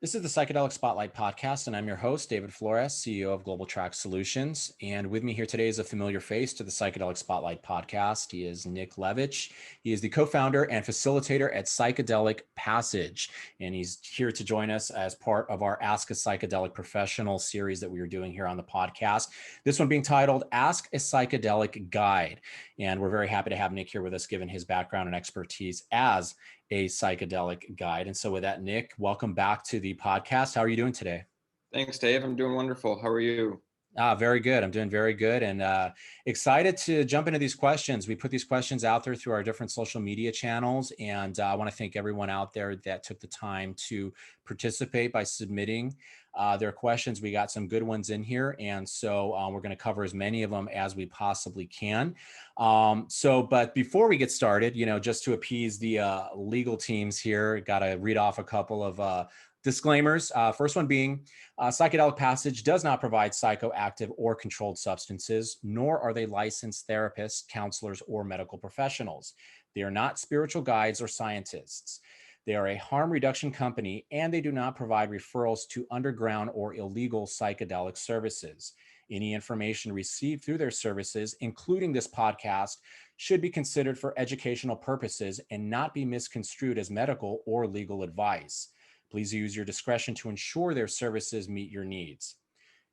This is the Psychedelic Spotlight podcast, and I'm your host, David Flores, CEO of Global Track Solutions. And with me here today is a familiar face to the Psychedelic Spotlight podcast. He is Nick Levich. He is the co-founder and facilitator at Psychedelic Passage. And he's here to join us as part of our Ask a Psychedelic Professional series that we are doing here on the podcast. This one being titled Ask a Psychedelic Guide. And we're very happy to have Nick here with us, given his background and expertise as a psychedelic guide. And so with that, Nick, welcome back to the podcast. How are you doing today? Thanks, Dave. I'm doing wonderful. How are you? Very good. I'm doing very good and excited to jump into these questions. We put these questions out there through our different social media channels. And I want to thank everyone out there that took the time to participate by submitting their questions. We got some good ones in here. And so we're going to cover as many of them as we possibly can. But before we get started, just to appease the legal teams here, got to read off a couple of disclaimers. First one being, Psychedelic Passage does not provide psychoactive or controlled substances, nor are they licensed therapists, counselors, or medical professionals. They are not spiritual guides or scientists. They are a harm reduction company, and they do not provide referrals to underground or illegal psychedelic services. Any information received through their services, including this podcast, should be considered for educational purposes and not be misconstrued as medical or legal advice. Please use your discretion to ensure their services meet your needs.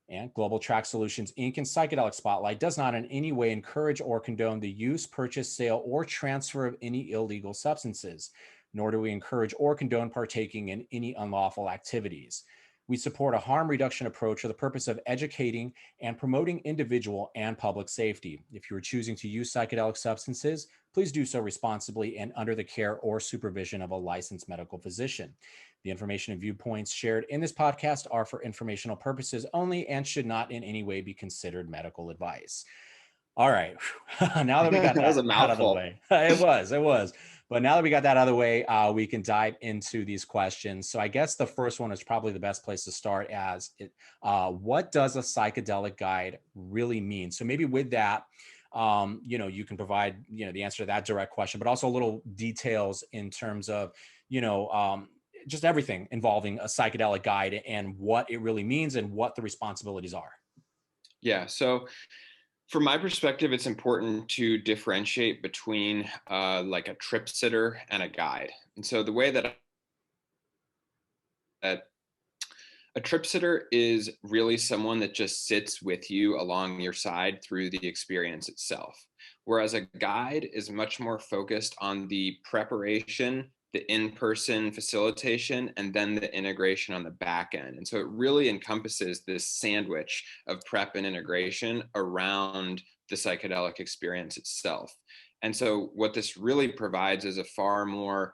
And Global Track Solutions, Inc. and Psychedelic Spotlight does not in any way encourage or condone the use, purchase, sale, or transfer of any illegal substances, nor do we encourage or condone partaking in any unlawful activities. We support a harm reduction approach for the purpose of educating and promoting individual and public safety. If you are choosing to use psychedelic substances, please do so responsibly and under the care or supervision of a licensed medical physician. The information and viewpoints shared in this podcast are for informational purposes only and should not in any way be considered medical advice. All right. Now that we got That was that a out of the mouthful. way, it was. But now that we got that out of the way, we can dive into these questions. So I guess the first one is probably the best place to start what does a psychedelic guide really mean? So maybe with that, you can provide, the answer to that direct question, but also little details in terms of, just everything involving a psychedelic guide and what it really means and what the responsibilities are. Yeah. So from my perspective, it's important to differentiate between like a trip sitter and a guide. And so the way that a trip sitter is really someone that just sits with you along your side through the experience itself. Whereas a guide is much more focused on the preparation, the in-person facilitation, and then the integration on the back end. And so it really encompasses this sandwich of prep and integration around the psychedelic experience itself. And so what this really provides is a far more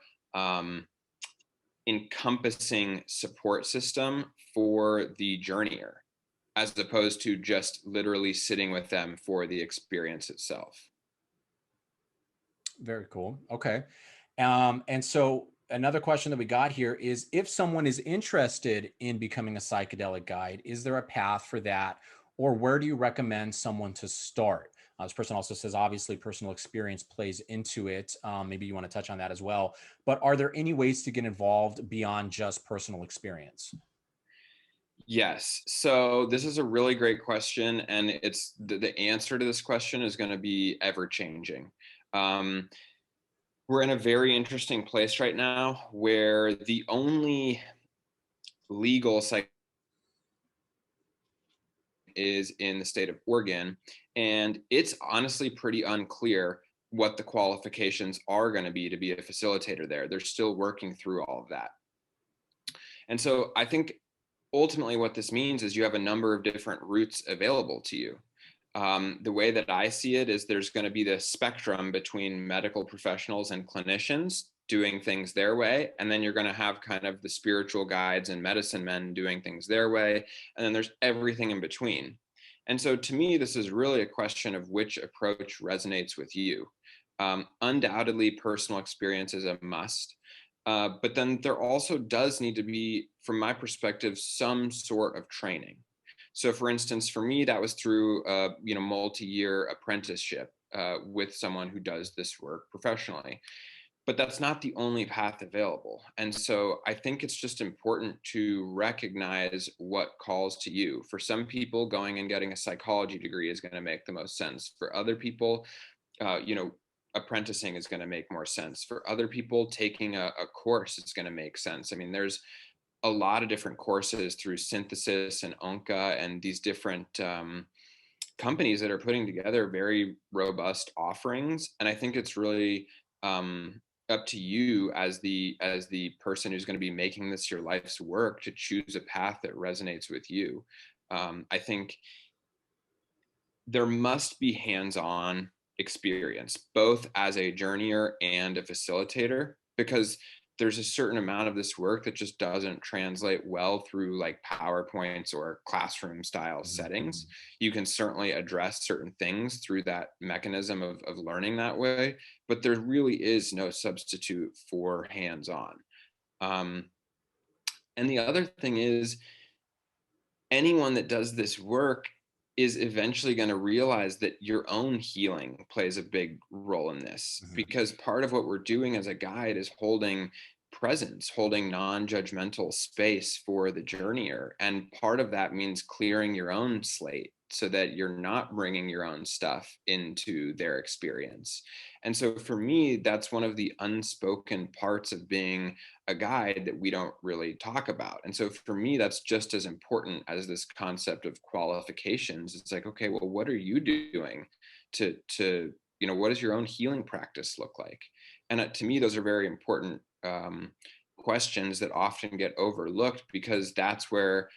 encompassing support system for the journeyer, as opposed to just literally sitting with them for the experience itself. Very cool. Okay. And so another question that we got here is, if someone is interested in becoming a psychedelic guide, is there a path for that? Or where do you recommend someone to start? This person also says, obviously, personal experience plays into it. Maybe you want to touch on that as well. But are there any ways to get involved beyond just personal experience? Yes. So this is a really great question. And it's the answer to this question is going to be ever changing. We're in a very interesting place right now where the only legal psych is in the state of Oregon. And it's honestly pretty unclear what the qualifications are going to be a facilitator there. They're still working through all of that. And so I think ultimately what this means is you have a number of different routes available to you. The way that I see it is there's going to be this spectrum between medical professionals and clinicians doing things their way. And then you're going to have kind of the spiritual guides and medicine men doing things their way. And then there's everything in between. And so to me, this is really a question of which approach resonates with you. Undoubtedly, personal experience is a must. But then there also does need to be, from my perspective, some sort of training. So for instance, for me, that was through a multi-year apprenticeship with someone who does this work professionally. but that's not the only path available. And so I think it's just important to recognize what calls to you. For some people, going and getting a psychology degree is going to make the most sense. For other people, apprenticing is going to make more sense. For other people, taking a course is going to make sense. I mean, there's a lot of different courses through Synthesis and Onka and these different companies that are putting together very robust offerings. And I think it's really up to you as the person who's going to be making this your life's work to choose a path that resonates with you. I think there must be hands-on experience, both as a journeyer and a facilitator, because there's a certain amount of this work that just doesn't translate well through like PowerPoints or classroom style settings. You can certainly address certain things through that mechanism of learning that way, but there really is no substitute for hands-on. And the other thing is, anyone that does this work is eventually going to realize that your own healing plays a big role in this, because part of what we're doing as a guide is holding presence, holding non-judgmental space for the journeyer. And part of that means clearing your own slate so that you're not bringing your own stuff into their experience. And so for me, that's one of the unspoken parts of being a guide that we don't really talk about. And so for me, that's just as important as this concept of qualifications. It's like, okay, well, what are you doing to what does your own healing practice look like? And to me, those are very important questions that often get overlooked, because that's where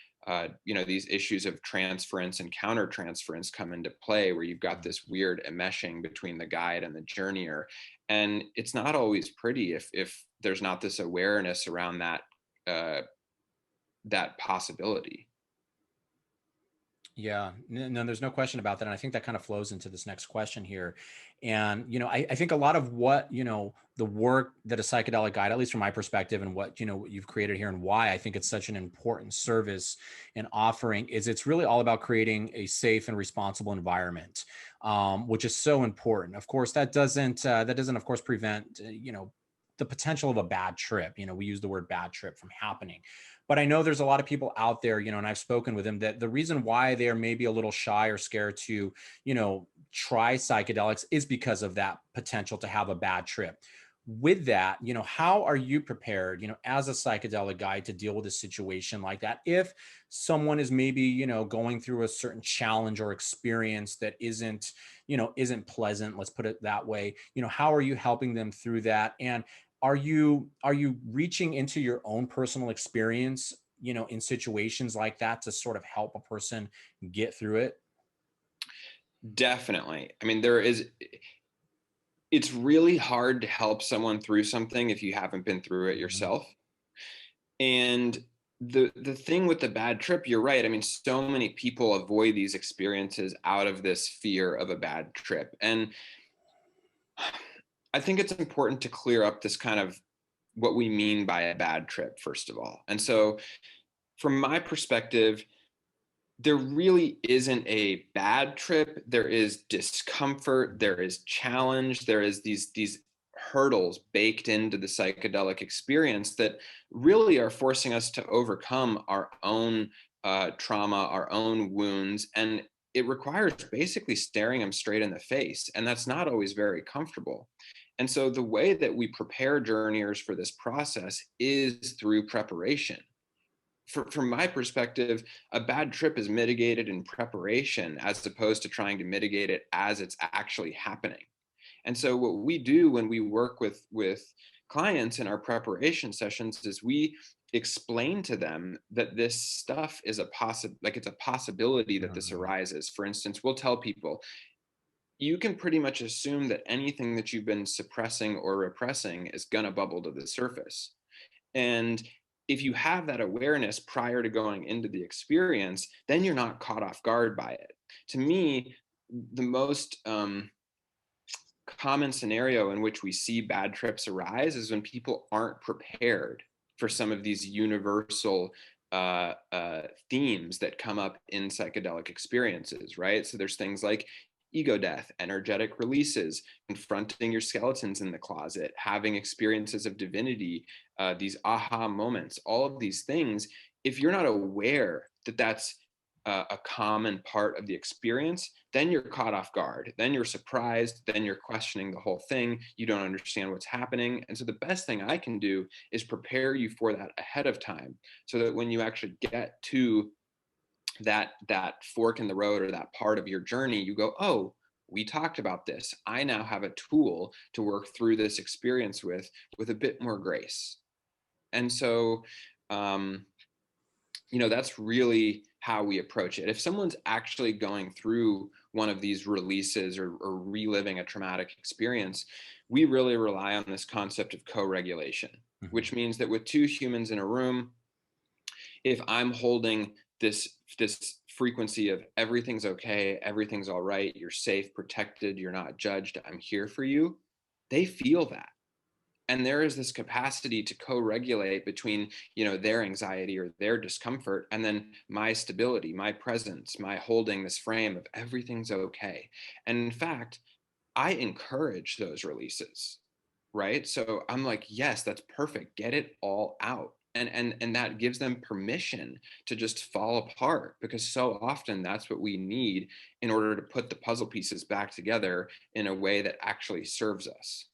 these issues of transference and countertransference come into play, where you've got this weird enmeshing between the guide and the journeyer. And it's not always pretty if there's not this awareness around that possibility. Yeah, no, there's no question about that. And I think that kind of flows into this next question here. And, I think a lot of what, the work that a psychedelic guide, at least from my perspective, and what you've created here and why I think it's such an important service and offering, is it's really all about creating a safe and responsible environment, which is so important. Of course, that doesn't of course prevent, the potential of a bad trip. We use the word bad trip from happening. But I know there's a lot of people out there, and I've spoken with them, that the reason why they are maybe a little shy or scared to, try psychedelics is because of that potential to have a bad trip. With that, how are you prepared, as a psychedelic guide, to deal with a situation like that? If someone is maybe, going through a certain challenge or experience that isn't pleasant, let's put it that way, how are you helping them through that? And are you reaching into your own personal experience, in situations like that, to sort of help a person get through it? Definitely. I mean, it's really hard to help someone through something if you haven't been through it yourself. And the thing with the bad trip, you're right. I mean, so many people avoid these experiences out of this fear of a bad trip. And I think it's important to clear up this kind of what we mean by a bad trip, first of all. And so from my perspective, there really isn't a bad trip. There is discomfort, there is challenge, there is these hurdles baked into the psychedelic experience that really are forcing us to overcome our own trauma, our own wounds. And it requires basically staring them straight in the face. And that's not always very comfortable. And so the way that we prepare journeyers for this process is through preparation. From my perspective, a bad trip is mitigated in preparation as opposed to trying to mitigate it as it's actually happening. And so what we do when we work with clients in our preparation sessions is we explain to them that this stuff is it's a possibility that this arises. For instance, we'll tell people, you can pretty much assume that anything that you've been suppressing or repressing is going to bubble to the surface. And if you have that awareness prior to going into the experience, then you're not caught off guard by it. To me, the most common scenario in which we see bad trips arise is when people aren't prepared for some of these universal themes that come up in psychedelic experiences, right? So there's things like ego death, energetic releases, confronting your skeletons in the closet, having experiences of divinity, these aha moments, all of these things. If you're not aware that that's a common part of the experience, then you're caught off guard. Then you're surprised. Then you're questioning the whole thing. You don't understand what's happening. And so the best thing I can do is prepare you for that ahead of time, so that when you actually get to that fork in the road or that part of your journey, you go, oh, we talked about this. I now have a tool to work through this experience with a bit more grace. And so, that's really how we approach it. If someone's actually going through one of these releases or reliving a traumatic experience, we really rely on this concept of co-regulation, which means that with two humans in a room, if I'm holding this frequency of everything's okay, everything's all right, you're safe, protected, you're not judged, I'm here for you, they feel that. And there is this capacity to co-regulate between, their anxiety or their discomfort, and then my stability, my presence, my holding this frame of everything's okay. And in fact, I encourage those releases, right? So I'm like, yes, that's perfect. Get it all out. And that gives them permission to just fall apart, because so often that's what we need in order to put the puzzle pieces back together in a way that actually serves us.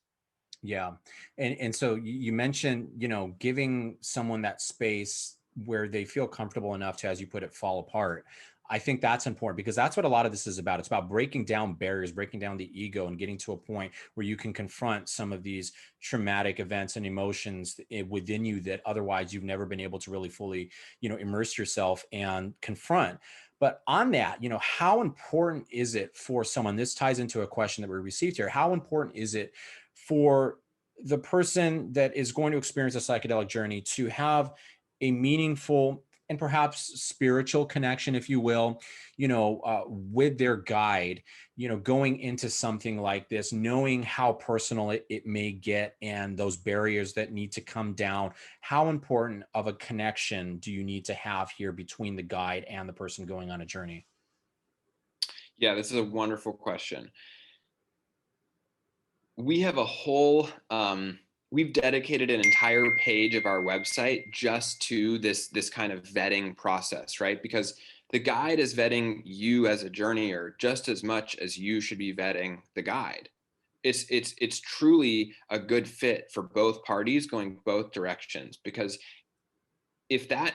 Yeah. And so you mentioned, giving someone that space where they feel comfortable enough to, as you put it, fall apart. I think that's important, because that's what a lot of this is about. It's about breaking down barriers, breaking down the ego, and getting to a point where you can confront some of these traumatic events and emotions within you that otherwise you've never been able to really fully, immerse yourself and confront. But on that, how important is it for someone? This ties into a question that we received here. How important is it for the person that is going to experience a psychedelic journey to have a meaningful and perhaps spiritual connection, if you will, with their guide, going into something like this, knowing how personal it may get and those barriers that need to come down? How important of a connection do you need to have here between the guide and the person going on a journey? Yeah, this is a wonderful question. We have a whole we've dedicated an entire page of our website just to this kind of vetting process, right? Because the guide is vetting you as a journeyer just as much as you should be vetting the guide. It's truly a good fit for both parties, going both directions, because if that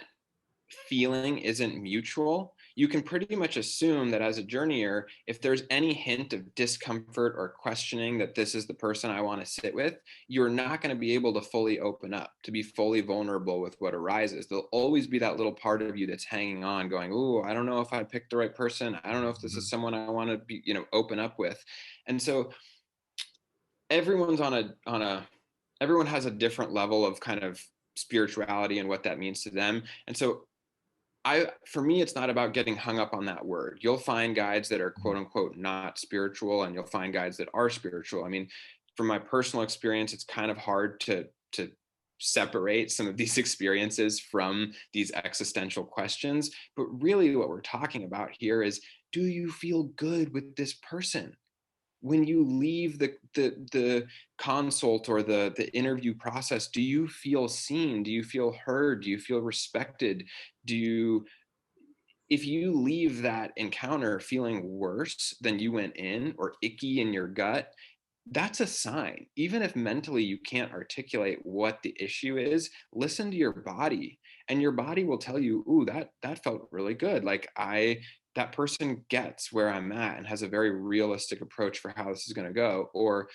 feeling isn't mutual, you can pretty much assume that as a journeyer, if there's any hint of discomfort or questioning that this is the person I want to sit with, you're not going to be able to fully open up, to be fully vulnerable with what arises. There'll always be that little part of you that's hanging on, going, "Ooh, I don't know if I picked the right person. I don't know if this is someone I want to be, open up with." And so everyone's everyone has a different level of kind of spirituality and what that means to them. And so for me, it's not about getting hung up on that word. You'll find guides that are quote unquote not spiritual, and you'll find guides that are spiritual. I mean, from my personal experience, it's kind of hard to separate some of these experiences from these existential questions. But really what we're talking about here is, do you feel good with this person? When you leave the consult or the interview process, do you feel seen? Do you feel heard? Do you feel respected? Do you If you leave that encounter feeling worse than you went in, or icky in your gut, that's a sign. Even if mentally you can't articulate what the issue is, listen to your body, and your body will tell you, "Ooh, that felt really good. Like that person gets where I'm at and has a very realistic approach for how this is going to go." Or,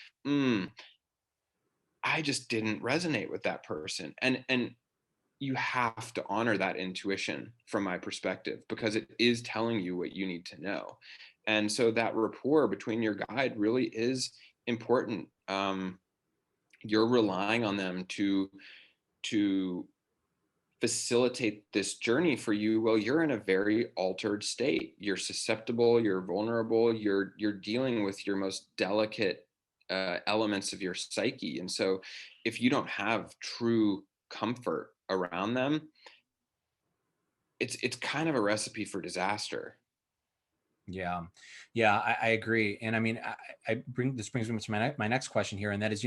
"I just didn't resonate with that person." And you have to honor that intuition from my perspective, because it is telling you what you need to know. And so that rapport between your guide really is important. You're relying on them to facilitate this journey for you. Well, you're in a very altered state. You're susceptible, you're vulnerable, you're dealing with your most delicate elements of your psyche. And so if you don't have true comfort around them, it's kind of a recipe for disaster. Yeah, yeah, I agree. And I mean, this brings me to my next question here, and that is,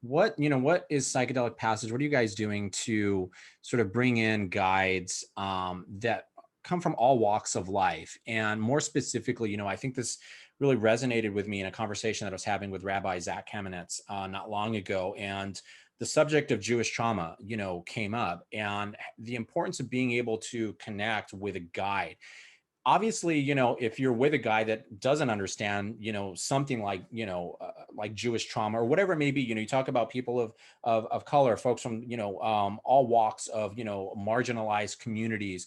what is Psychedelic Passage? What are you guys doing to sort of bring in guides that come from all walks of life? And more specifically, I think this really resonated with me in a conversation that I was having with Rabbi Zach Kamenetz not long ago, and the subject of Jewish trauma, came up, and the importance of being able to connect with a guide. Obviously, if you're with a guy that doesn't understand, something like, like Jewish trauma or whatever it may be, you talk about people of color, folks from, all walks of, marginalized communities.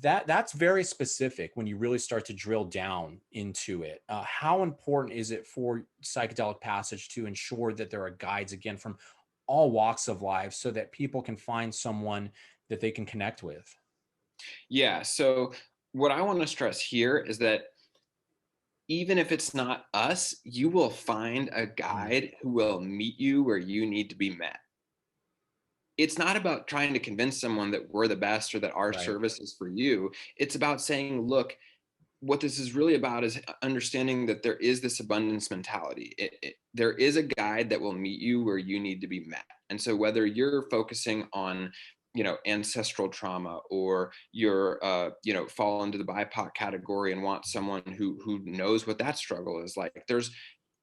That's very specific when you really start to drill down into it. How important is it for Psychedelic Passage to ensure that there are guides, again, from all walks of life so that people can find someone that they can connect with? Yeah. So what I want to stress here is that even if it's not us, you will find a Mm, guide who will meet you where you need to be met. It's not about trying to convince someone that we're the best or that our right. service is for you. It's about saying, look, what this is really about is understanding that there is this abundance mentality. There is a guide that will meet you where you need to be met. And so whether you're focusing on, ancestral trauma, or you're, fall into the BIPOC category and want someone who knows what that struggle is like,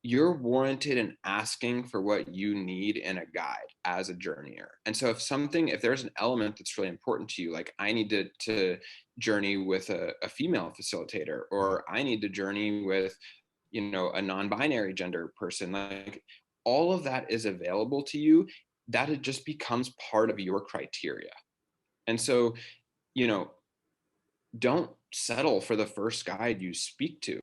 you're warranted in asking for what you need in a guide as a journeyer. And so if there's an element that's really important to you, like I need to journey with a female facilitator, or I need to journey with, a non-binary gender person, like all of that is available to you, that it just becomes part of your criteria. And so, you know, don't settle for the first guide you speak to.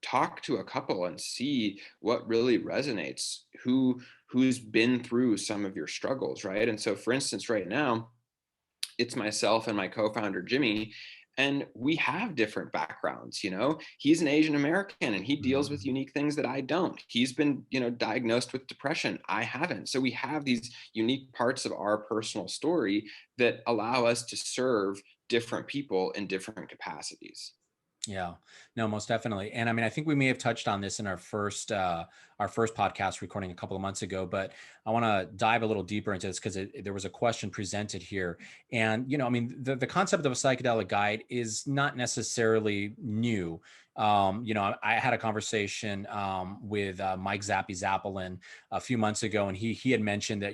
Talk to a couple and see what really resonates, who's been through some of your struggles, right? And so for instance, right now, it's myself and my co-founder Jimmy, and we have different backgrounds. He's an Asian American and he deals with Mhm. unique things that I don't. He's been, diagnosed with depression, I haven't. So we have these unique parts of our personal story that allow us to serve different people in different capacities. Yeah, no, most definitely. And I mean, I think we may have touched on this in our first podcast recording a couple of months ago, but I want to dive a little deeper into this because there was a question presented here. And, I mean, the concept of a psychedelic guide is not necessarily new. I had a conversation with Mike Zappy Zappelin a few months ago, and he had mentioned that,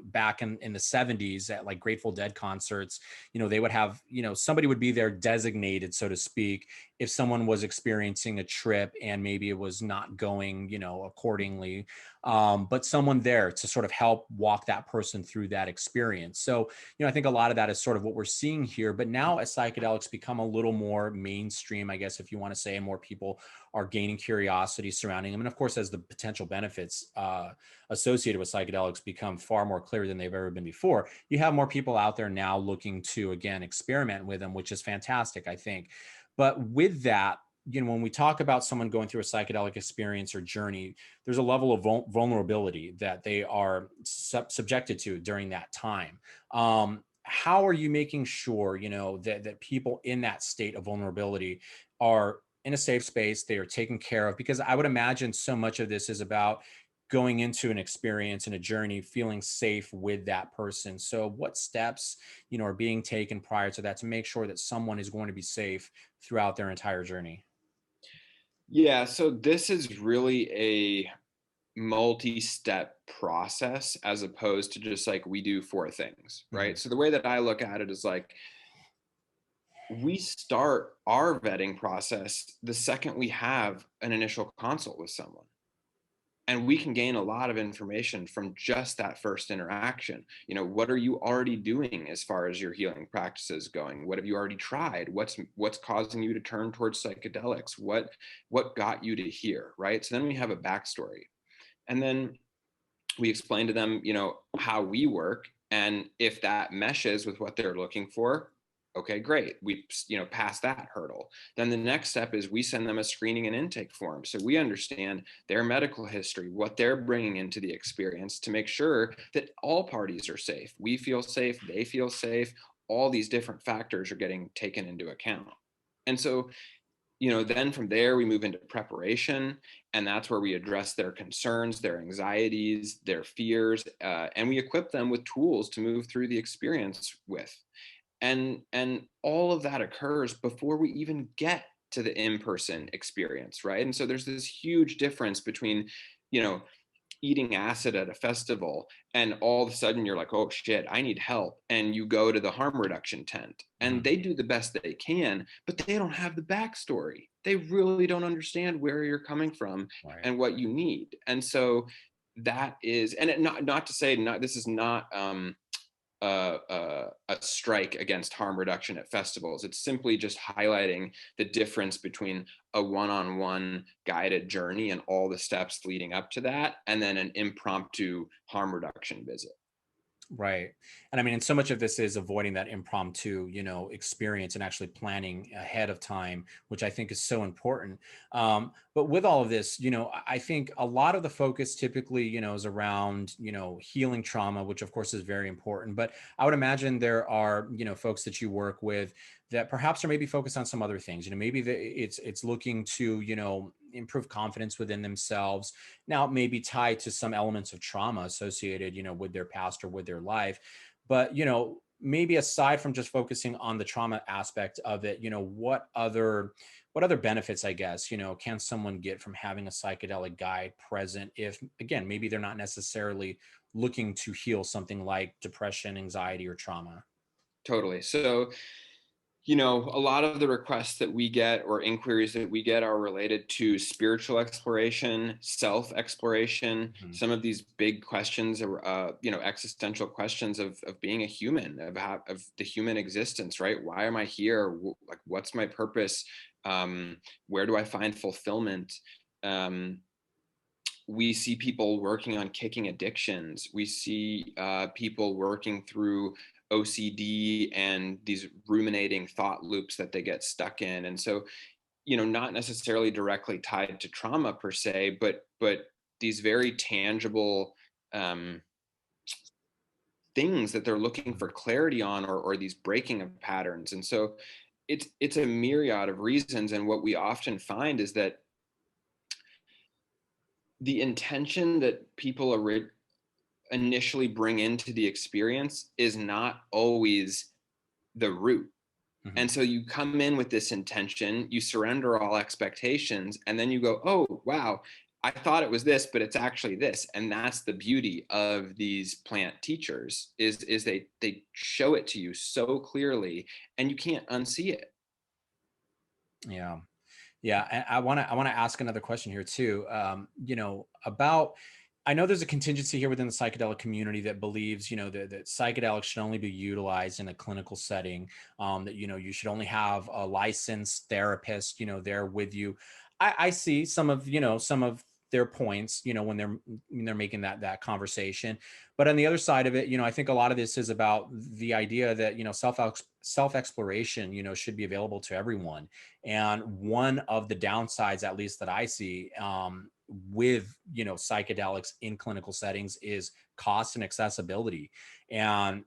back in the 70s at like Grateful Dead concerts, they would have, somebody would be there designated, so to speak, if someone was experiencing a trip and maybe it was not going, accordingly, but someone there to sort of help walk that person through that experience. So, I think a lot of that is sort of what we're seeing here. But now as psychedelics become a little more mainstream, I guess, if you want to say, and more people are gaining curiosity surrounding them. And of course, as the potential benefits associated with psychedelics become far more clear than they've ever been before, you have more people out there now looking to, again, experiment with them, which is fantastic, I think. But with that, when we talk about someone going through a psychedelic experience or journey, there's a level of vulnerability that they are subjected to during that time. How are you making sure, that people in that state of vulnerability are in a safe space, they are taken care of? Because I would imagine so much of this is about going into an experience and a journey feeling safe with that person. So what steps, are being taken prior to that to make sure that someone is going to be safe throughout their entire journey? Yeah, so this is really a multi-step process as opposed to just like we do four things, Mhm. right? So the way that I look at it is like we start our vetting process the second we have an initial consult with someone. And we can gain a lot of information from just that first interaction. What are you already doing as far as your healing practices going? What have you already tried? What's causing you to turn towards psychedelics? What got you to here, right? So then we have a backstory. And then we explain to them, how we work. And if that meshes with what they're looking for, okay, great. We, pass that hurdle. Then the next step is we send them a screening and intake form. So we understand their medical history, what they're bringing into the experience to make sure that all parties are safe. We feel safe, they feel safe. All these different factors are getting taken into account. And so, then from there we move into preparation, and that's where we address their concerns, their anxieties, their fears, and we equip them with tools to move through the experience with. And all of that occurs before we even get to the in-person experience, right? And so there's this huge difference between, you know, eating acid at a festival and all of a sudden you're like, oh shit, I need help, and you go to the harm reduction tent and they do the best they can, but they don't have the backstory. They really don't understand where you're coming from Right. and what you need. And so that is, and not to say, not, this is not a strike against harm reduction at festivals. It's simply just highlighting the difference between a one-on-one guided journey and all the steps leading up to that, and then an impromptu harm reduction visit. Right. And I mean, and so much of this is avoiding that impromptu, experience and actually planning ahead of time, which I think is so important. But with all of this, I think a lot of the focus typically, is around, healing trauma, which of course is very important. But I would imagine there are, folks that you work with that perhaps are maybe focused on some other things. Maybe it's looking to, improve confidence within themselves. Now, it may be tied to some elements of trauma associated, with their past or with their life. But, maybe aside from just focusing on the trauma aspect of it, what other benefits, I guess, can someone get from having a psychedelic guide present if, again, maybe they're not necessarily looking to heal something like depression, anxiety, or trauma? Totally. So a lot of the requests that we get or inquiries that we get are related to spiritual exploration, self exploration, Mhm. some of these big questions, existential questions of being a human, of the human existence, right? Why am I here? Like, what's my purpose? Where do I find fulfillment? Um, we see people working on kicking addictions. We see people working through OCD and these ruminating thought loops that they get stuck in. And so, not necessarily directly tied to trauma per se, but these very tangible um, things that they're looking for clarity on, or these breaking of patterns. And so it's a myriad of reasons. And what we often find is that the intention that people initially bring into the experience is not always the root. Mhm. And so you come in with this intention, you surrender all expectations, and then you go, oh, wow, I thought it was this, but it's actually this. And that's the beauty of these plant teachers is they show it to you so clearly and you can't unsee it. Yeah. Yeah, and I want to ask another question here too. About, I know there's a contingency here within the psychedelic community that believes, that psychedelics should only be utilized in a clinical setting. That you should only have a licensed therapist, there with you. I see some of their points, when they're making that conversation. But on the other side of it, I think a lot of this is about the idea that self exploration, should be available to everyone. And one of the downsides, at least that I see, with psychedelics in clinical settings is cost and accessibility. And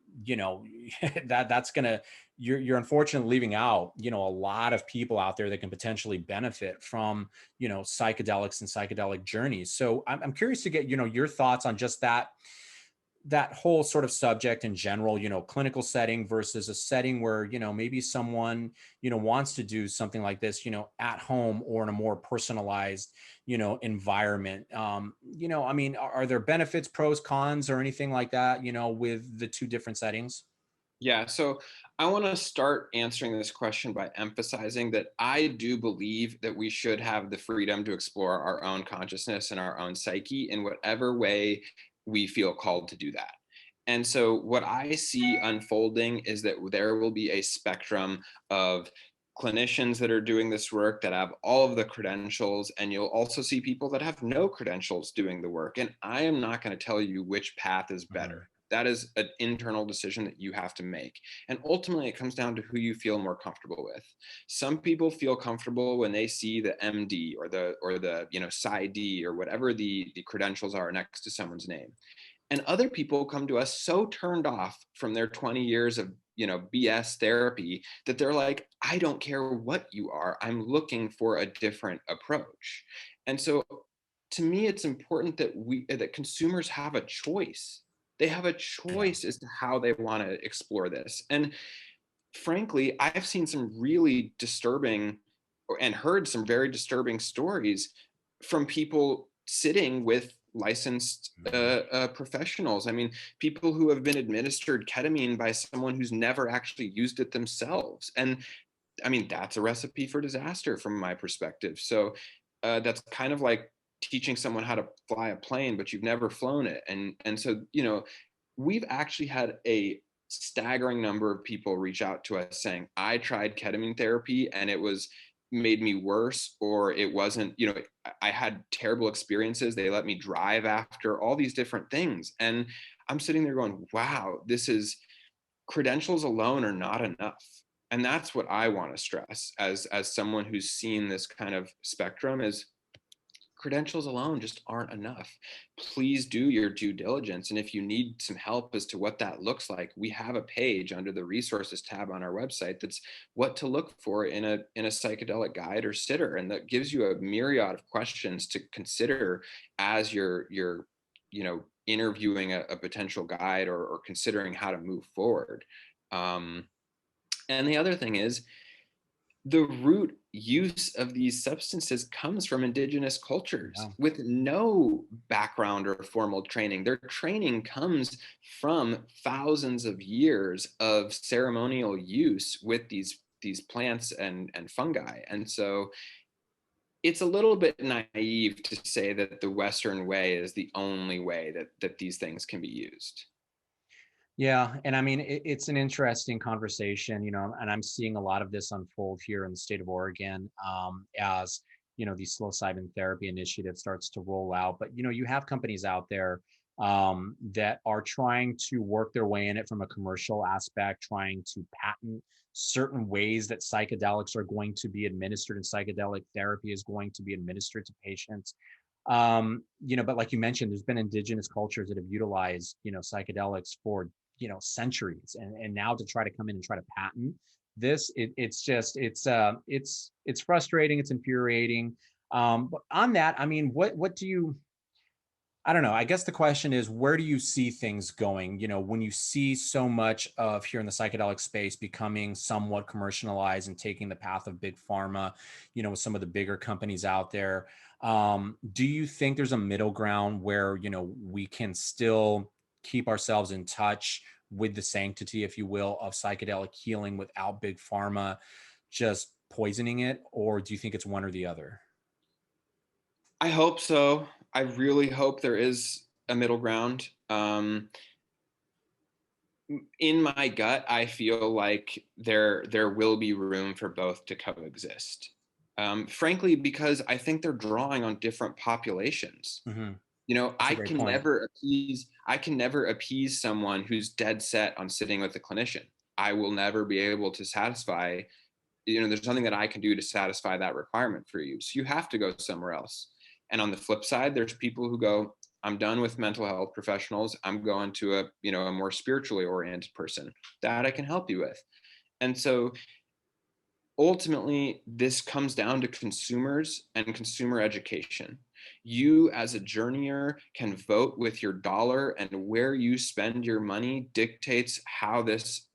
that's gonna, you're unfortunately leaving out a lot of people out there that can potentially benefit from psychedelics and psychedelic journeys. So I'm curious to get your thoughts on just that whole sort of subject in general, clinical setting versus a setting where, maybe someone, wants to do something like this, at home or in a more personalized, environment. I mean, are there benefits, pros, cons, or anything like that, with the two different settings? Yeah, so I want to start answering this question by emphasizing that I do believe that we should have the freedom to explore our own consciousness and our own psyche in whatever way we feel called to do that. And so, what I see unfolding is that there will be a spectrum of clinicians that are doing this work that have all of the credentials, and you'll also see people that have no credentials doing the work. And I am not going to tell you which path is better. Mhm. That is an internal decision that you have to make. And ultimately, it comes down to who you feel more comfortable with. Some people feel comfortable when they see the MD or the PsyD or whatever the credentials are next to someone's name. And other people come to us so turned off from their 20 years of BS therapy, that they're like, I don't care what you are, I'm looking for a different approach. And so to me, it's important that consumers have a choice. They have a Yeah. choice as to how they want to explore this. And frankly, I've seen some really disturbing and heard some very disturbing stories from people sitting with licensed Mhm. professionals. I mean, people who have been administered ketamine by someone who's never actually used it themselves. And I mean, that's a recipe for disaster from my perspective. So that's kind of like teaching someone how to fly a plane, but you've never flown it. And so, we've actually had a staggering number of people reach out to us saying, I tried ketamine therapy and it was made me worse, or it wasn't, I had terrible experiences. They let me drive after, all these different things. And I'm sitting there going, wow, this is, credentials alone are not enough. And that's what I want to stress as someone who's seen this kind of spectrum, is credentials alone just aren't enough. Please do your due diligence. And if you need some help as to what that looks like, we have a page under the resources tab on our website that's what to look for in a psychedelic guide or sitter. And that gives you a myriad of questions to consider as you're interviewing a potential guide, or considering how to move forward. And the other thing is, the root use of these substances comes from indigenous cultures Yeah. with no background or formal training. Their training comes from thousands of years of ceremonial use with these plants and fungi. And so it's a little bit naive to say that the Western way is the only way that these things can be used. Yeah, and I mean, it's an interesting conversation, and I'm seeing a lot of this unfold here in the state of Oregon, as these psilocybin therapy initiative starts to roll out. But you have companies out there that are trying to work their way in it from a commercial aspect, trying to patent certain ways that psychedelics are going to be administered and psychedelic therapy is going to be administered to patients. But like you mentioned, there's been indigenous cultures that have utilized psychedelics for centuries, and now to try to come in and try to patent this, it's frustrating, it's infuriating. But on that, I mean, what do you, I don't know, I guess the question is, where do you see things going, when you see so much of here in the psychedelic space becoming somewhat commercialized and taking the path of big pharma, with some of the bigger companies out there? Do you think there's a middle ground where we can still keep ourselves in touch with the sanctity, if you will, of psychedelic healing without big pharma just poisoning it? Or do you think it's one or the other? I hope so. I really hope there is a middle ground. In my gut, I feel like there will be room for both to coexist. Frankly, because I think they're drawing on different populations. Hmm. That's a I great can point. never appease someone who's dead set on sitting with a clinician. I will never be able to satisfy, there's nothing that I can do to satisfy that requirement for you. So you have to go somewhere else. And on the flip side, there's people who go, I'm done with mental health professionals. I'm going to a more spiritually oriented person that I can help you with. And so ultimately, this comes down to consumers and consumer education. You, as a journeyer, can vote with your dollar, and where you spend your money dictates how this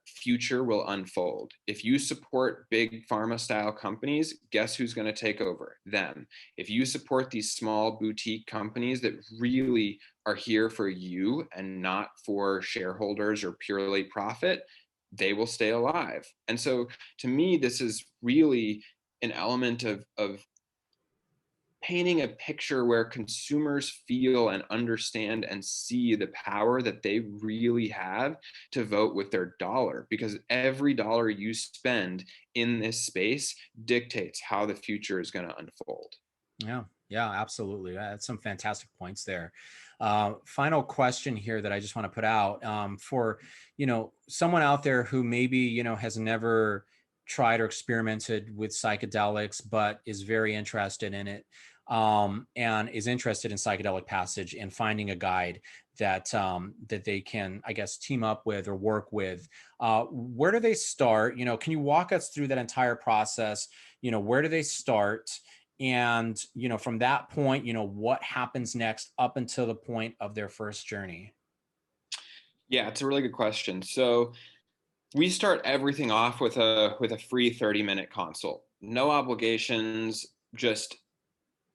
future will unfold. If you support big pharma style companies, guess who's going to take over? Them. If you support these small boutique companies that really are here for you and not for shareholders or purely profit, they will stay alive. And so to me, this is really an element of painting a picture where consumers feel and understand and see the power that they really have to vote with their dollar, because every dollar you spend in this space dictates how the future is going to unfold. Yeah, yeah, absolutely. That's some fantastic points there. Final question here that I just want to put out, for someone out there who maybe has never tried or experimented with psychedelics, but is very interested in it, and is interested in psychedelic passage and finding a guide that they can, I guess, team up with or work with. Where do they start? Can you walk us through that entire process? Where do they start? And, from that point, what happens next up until the point of their first journey? Yeah, it's a really good question. So we start everything off with a free 30-minute consult. No obligations, just,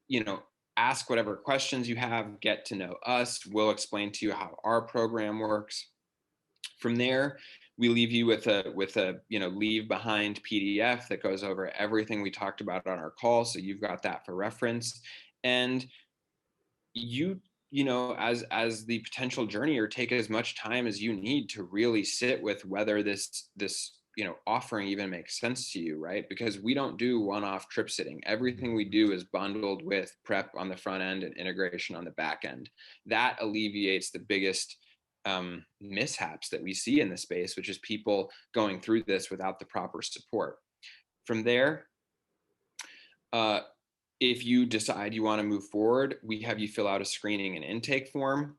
you know, ask whatever questions you have, get to know us. We'll explain to you how our program works. From there, we leave you with a leave behind PDF that goes over everything we talked about on our call, so you've got that for reference. And as the potential journeyer, take as much time as you need to really sit with whether this offering even makes sense to you, right? Because we don't do one-off trip sitting. Everything we do is bundled with prep on the front end and integration on the back end. That alleviates the biggest mishaps that we see in the space, which is people going through this without the proper support. From there, if you decide you want to move forward, we have you fill out a screening and intake form.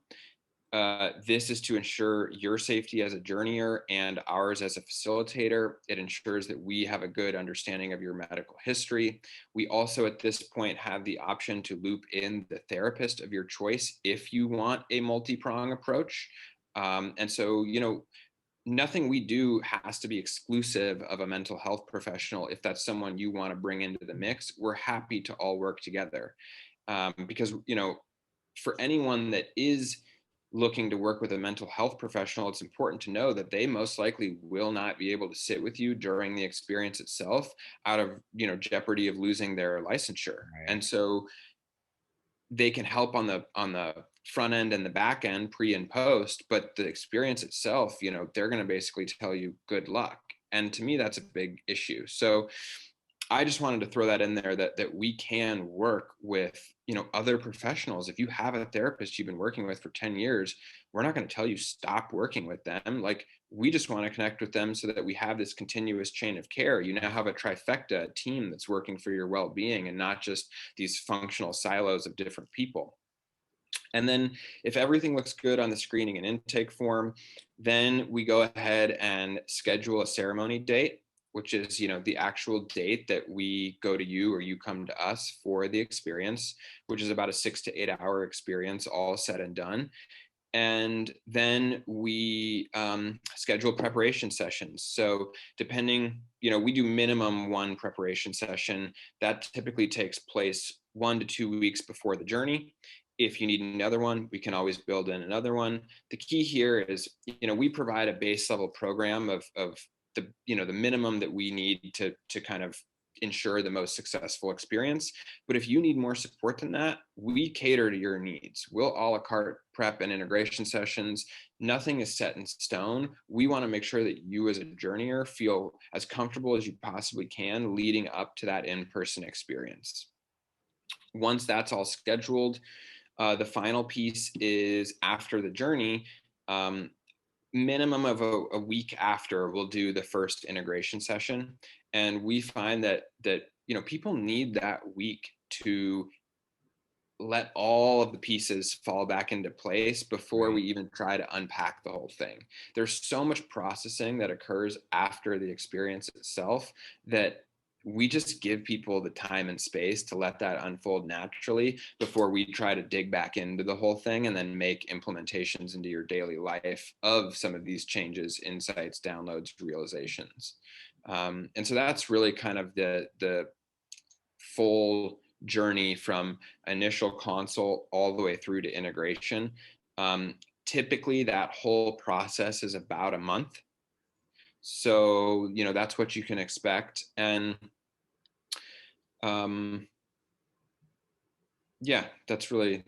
This is to ensure your safety as a journeyer and ours as a facilitator. It ensures that we have a good understanding of your medical history. We also, at this point, have the option to loop in the therapist of your choice if you want a multi-prong approach. And so, nothing we do has to be exclusive of a mental health professional. If that's someone you want to bring into the mix, we're happy to all work together. Because, for anyone that is looking to work with a mental health professional, it's important to know that they most likely will not be able to sit with you during the experience itself out of, jeopardy of losing their licensure. Right. And so they can help on the front end and the back end, pre and post, but the experience itself, they're going to basically tell you good luck. And to me, that's a big issue. So I just wanted to throw that in there, that we can work with, other professionals. If you have a therapist you've been working with for 10 years, we're not going to tell you stop working with them. Like, we just want to connect with them so that we have this continuous chain of care. You now have a trifecta, a team that's working for your well-being, and not just these functional silos of different people. And then if everything looks good on the screening and intake form, then we go ahead and schedule a ceremony date, which is, the actual date that we go to you or you come to us for the experience, which is about a 6 to 8 hour experience, all said and done. And then we schedule preparation sessions. So depending, we do minimum one preparation session that typically takes place 1 to 2 weeks before the journey. If you need another one, we can always build in another one. The key here is, we provide a base level program of the minimum that we need to kind of ensure the most successful experience. But if you need more support than that, we cater to your needs. We'll a la carte prep and integration sessions. Nothing is set in stone. We want to make sure that you as a journeyer feel as comfortable as you possibly can leading up to that in-person experience. Once that's all scheduled, the final piece is after the journey. Minimum of a week after, we'll do the first integration session. And we find that people need that week to let all of the pieces fall back into place before we even try to unpack the whole thing. There's so much processing that occurs after the experience itself that we just give people the time and space to let that unfold naturally before we try to dig back into the whole thing and then make implementations into your daily life of some of these changes, insights, downloads, realizations. And so that's really kind of the full journey from initial consult all the way through to integration. Typically, that whole process is about a month. So, that's what you can expect. And yeah, that's really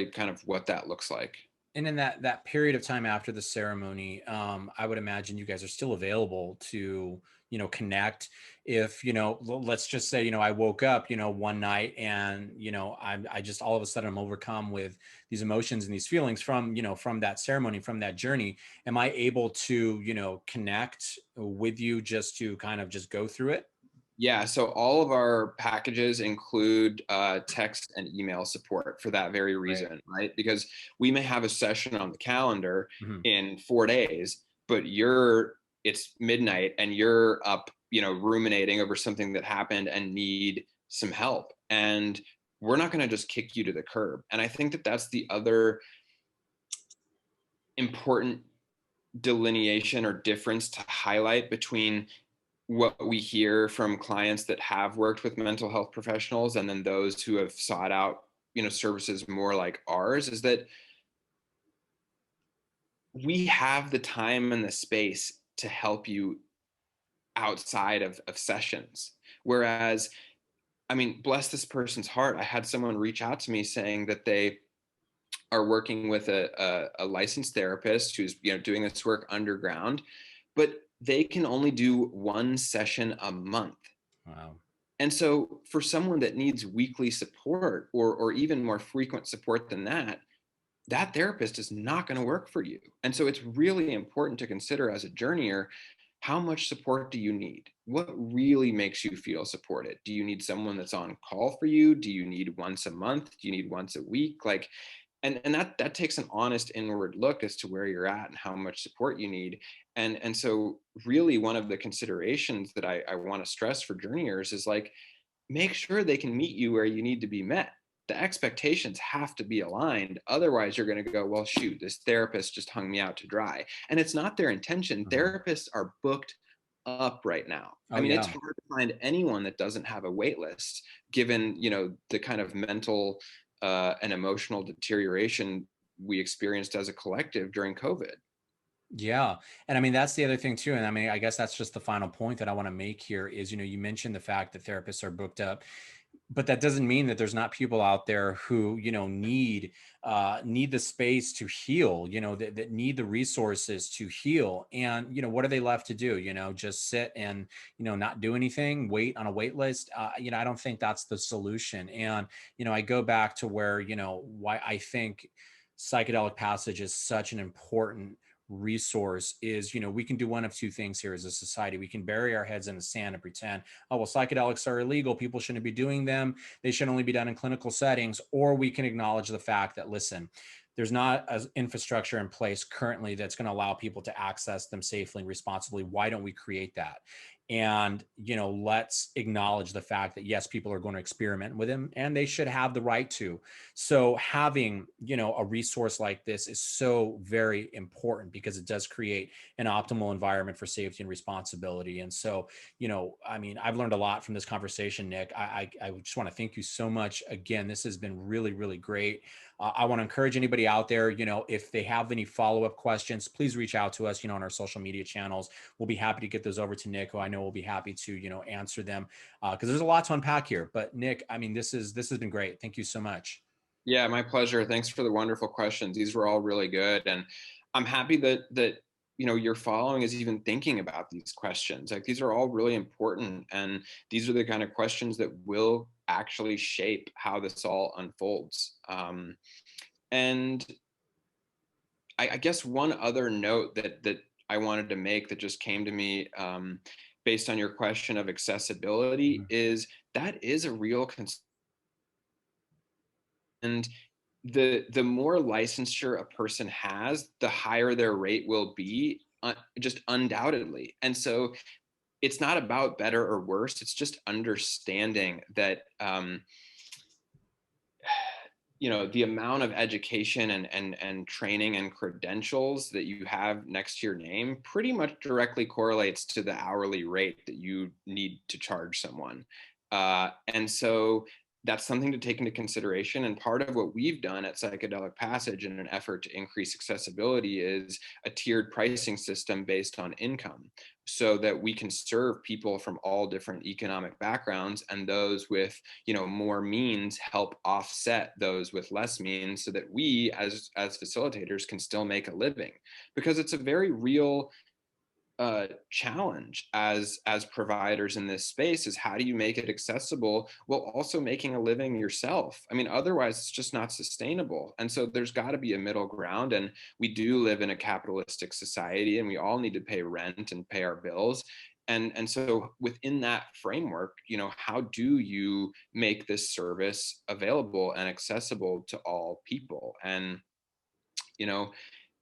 kind of what that looks like. And in that period of time after the ceremony, I would imagine you guys are still available to, connect. If, let's just say, I woke up, one night and, I just all of a sudden I'm overcome with these emotions and these feelings from, from that ceremony, from that journey. Am I able to, connect with you just to kind of just go through it? Yeah, so all of our packages include text and email support for that very Right. reason, right? Because we may have a session on the calendar Mhm. in 4 days, but it's midnight and you're up, ruminating over something that happened and need some help. And we're not going to just kick you to the curb. And I think that that's the other important delineation or difference to highlight between what we hear from clients that have worked with mental health professionals and then those who have sought out services more like ours, is that we have the time and the space to help you outside of sessions. Whereas, I mean, bless this person's heart, I had someone reach out to me saying that they are working with a licensed therapist who's doing this work underground, but they can only do one session a month. Wow. And so for someone that needs weekly support or even more frequent support than that, that therapist is not going to work for you. And so it's really important to consider as a journeyer, how much support do you need? What really makes you feel supported? Do you need someone that's on call for you? Do you need once a month? Do you need once a week? Like, and that takes an honest inward look as to where you're at and how much support you need. And so really one of the considerations that I want to stress for journeyers is like, make sure they can meet you where you need to be met. The expectations have to be aligned. Otherwise, you're going to go, well, shoot, this therapist just hung me out to dry. And it's not their intention. Mhm. Therapists are booked up right now. I Oh, mean, it's yeah. hard to find anyone that doesn't have a wait list, given, the kind of mental and emotional deterioration we experienced as a collective during COVID. Yeah. And I mean, that's the other thing too. And I mean, I guess that's just the final point that I want to make here is, you mentioned the fact that therapists are booked up, but that doesn't mean that there's not people out there who, need the space to heal, that need the resources to heal. And, what are they left to do? Just sit and, not do anything, wait on a wait list. I don't think that's the solution. And, I go back to where, why I think psychedelic passage is such an important resource is, we can do one of two things here as a society. We can bury our heads in the sand and pretend, oh, well, psychedelics are illegal, people shouldn't be doing them, they should only be done in clinical settings. Or we can acknowledge the fact that, listen, there's not an infrastructure in place currently that's going to allow people to access them safely and responsibly. Why don't we create that? And, let's acknowledge the fact that, yes, people are going to experiment with them and they should have the right to. So having, a resource like this is so very important because it does create an optimal environment for safety and responsibility. And so, I mean, I've learned a lot from this conversation, Nick. I just want to thank you so much. Again, this has been really, really great. I want to encourage anybody out there, if they have any follow-up questions, please reach out to us, on our social media channels. We'll be happy to get those over to Nick, who I know will be happy to, answer them because there's a lot to unpack here. But Nick, I mean, this has been great. Thank you so much. Yeah, my pleasure. Thanks for the wonderful questions. These were all really good. And I'm happy that your following is even thinking about these questions. Like, these are all really important. And these are the kind of questions that will actually shape how this all unfolds. And I guess one other note that I wanted to make that just came to me based on your question of accessibility Mhm. is that is a real concern. And the more licensure a person has, the higher their rate will be, just undoubtedly. And so it's not about better or worse. It's just understanding that the amount of education and training and credentials that you have next to your name pretty much directly correlates to the hourly rate that you need to charge someone. And so that's something to take into consideration. And part of what we've done at Psychedelic Passage in an effort to increase accessibility is a tiered pricing system based on income, so that we can serve people from all different economic backgrounds, and those with more means help offset those with less means, so that we as facilitators can still make a living. Because it's a very real challenge as providers in this space, is how do you make it accessible while also making a living yourself? I mean, otherwise it's just not sustainable. And so there's got to be a middle ground. And we do live in a capitalistic society, and we all need to pay rent and pay our bills. And so within that framework, how do you make this service available and accessible to all people? And you know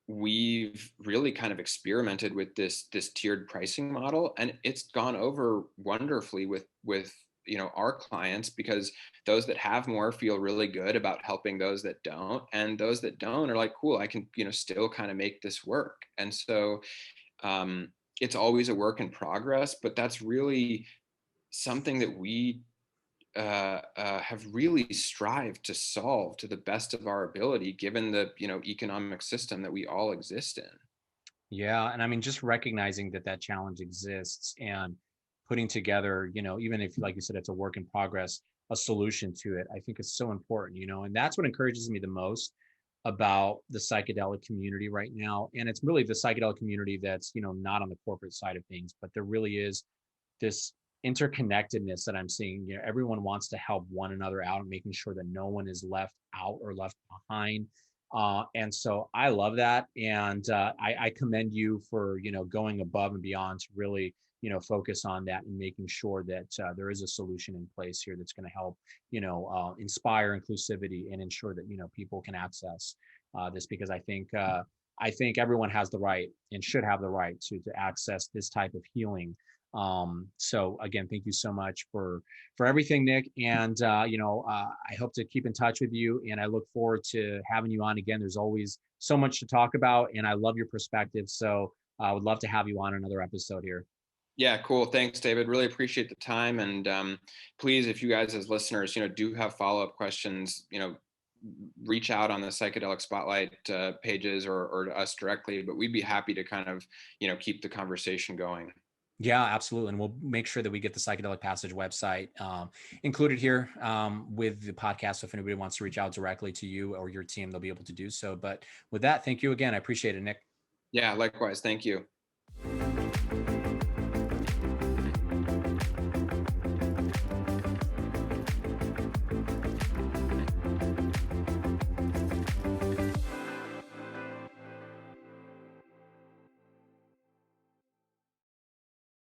we've really kind of experimented with this tiered pricing model, and it's gone over wonderfully with our clients, because those that have more feel really good about helping those that don't, and those that don't are like, cool, I can still kind of make this work. And so um, it's always a work in progress, but that's really something that we have really strived to solve to the best of our ability, given the economic system that we all exist in. Yeah, and I mean, just recognizing that that challenge exists and putting together, even if, like you said, it's a work in progress, a solution to it, I think is so important, and that's what encourages me the most about the psychedelic community right now. And it's really the psychedelic community that's, not on the corporate side of things, but there really is this interconnectedness that I'm seeing. Everyone wants to help one another out and making sure that no one is left out or left behind. And so I love that. And I commend you for, going above and beyond to really, focus on that and making sure that there is a solution in place here that's going to help, inspire inclusivity and ensure that, people can access this, because I think everyone has the right and should have the right to access this type of healing. So again, thank you so much for everything, Nick. And I hope to keep in touch with you, and I look forward to having you on again. There's always so much to talk about, and I love your perspective. So I would love to have you on another episode here. Yeah, cool. Thanks, David. Really appreciate the time. And please, if you guys as listeners, do have follow-up questions, reach out on the Psychedelic Spotlight pages, or to us directly. But we'd be happy to kind of, keep the conversation going. Yeah, absolutely. And we'll make sure that we get the Psychedelic Passage website included here with the podcast. So if anybody wants to reach out directly to you or your team, they'll be able to do so. But with that, thank you again. I appreciate it, Nick. Yeah, likewise. Thank you.